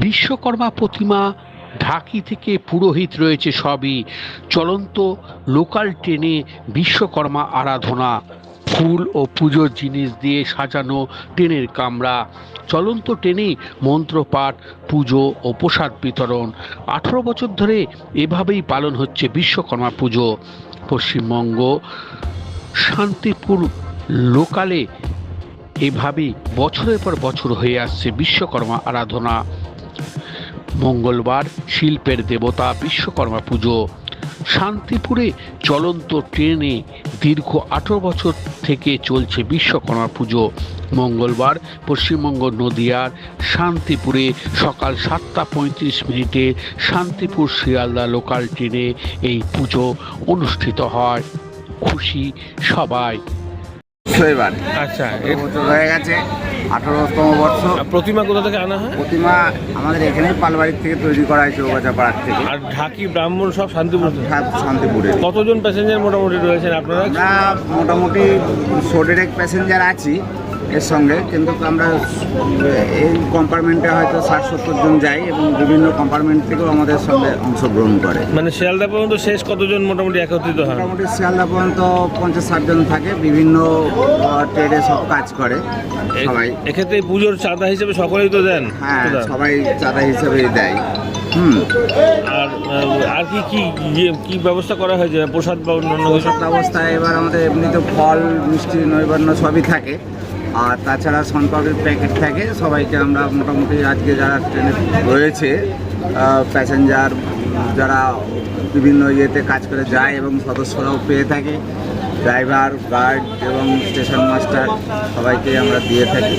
বিশ্বকর্মা প্রতিমা, ঢাকি থেকে পুরোহিত রয়েছে সবই। চলন্ত লোকাল ট্রেনে বিশ্বকর্মা আরাধনা, ফুল ও পুজোর জিনিস দিয়ে সাজানো ট্রেনের কামরা। চলন্ত ট্রেনে মন্ত্রপাঠ, পুজো ও প্রসাদ বিতরণ। 18 বছর ধরে এভাবেই পালন হচ্ছে বিশ্বকর্মা পুজো। পশ্চিমবঙ্গ শান্তিপুর লোকালে এভাবেই বছরের পর বছর হয়ে আসছে বিশ্বকর্মা আরাধনা। মঙ্গলবার শিল্পের দেবতা বিশ্বকর্মা পুজো। শান্তিপুরে চলন্ত ট্রেনে দীর্ঘ 18 বছর থেকে চলছে বিশ্বকর্মা পুজো। মঙ্গলবার পশ্চিমবঙ্গ নদিয়ার শান্তিপুরে সকাল 7:35 শান্তিপুর শিয়ালদা লোকাল ট্রেনে এই পুজো অনুষ্ঠিত হয়। খুশি সবাই। এবার আচ্ছা, বছর হয়ে গেছে, 18তম বর্ষ। প্রতিমা কোথা থেকে আনা হয়? প্রতিমা আমাদের এখানেই পালবাড়ির থেকে তৈরি করা হয়েছে, ওগাছা পাড়ার থেকে। আর ঢাকি ব্রাহ্মণ সব শান্তিপুর থেকে? শান্তিপুরে। কতজন প্যাসেঞ্জার মোটামুটি রয়েছেন আপনারা? আমরা মোটামুটি ডিরেক্ট প্যাসেঞ্জার আছি এর সঙ্গে, কিন্তু আমরা এই কম্পার্টমেন্টে হয়তো 60-70 জন যাই এবং বিভিন্ন কম্পার্টমেন্ট থেকেও আমাদের সঙ্গে অংশগ্রহণ করে। মানে শিয়ালদা পর্যন্ত শেষ কতজন মোটামুটি একত্রিত হয়? মোটামুটি শিয়ালদা পর্যন্ত 50-60 জন থাকে, বিভিন্ন ট্রেডে সব কাজ করে সবাই। এক্ষেত্রে পুজোর চাঁদা হিসেবে সকলেই তো দেন? হ্যাঁ, সবাই চাঁদা হিসেবেই দেয়। আর কি কি কি ব্যবস্থা করা হয়েছে? প্রসাদ বা অন্যান্য ব্যবস্থা এবার আমাদের এমনিতে ফল, মিষ্টি, নৈবেদ্য সবই থাকে, আর তাছাড়া শনপাপড়ির প্যাকেট থাকে। সবাইকে আমরা মোটামুটি আজকে যারা ট্রেনে রয়েছে প্যাসেঞ্জার, যারা বিভিন্ন ইয়েতে কাজ করে যায় এবং সদস্যরাও পেয়ে থাকে, ড্রাইভার, গার্ড এবং স্টেশন মাস্টার সবাইকে আমরা দিয়ে থাকি।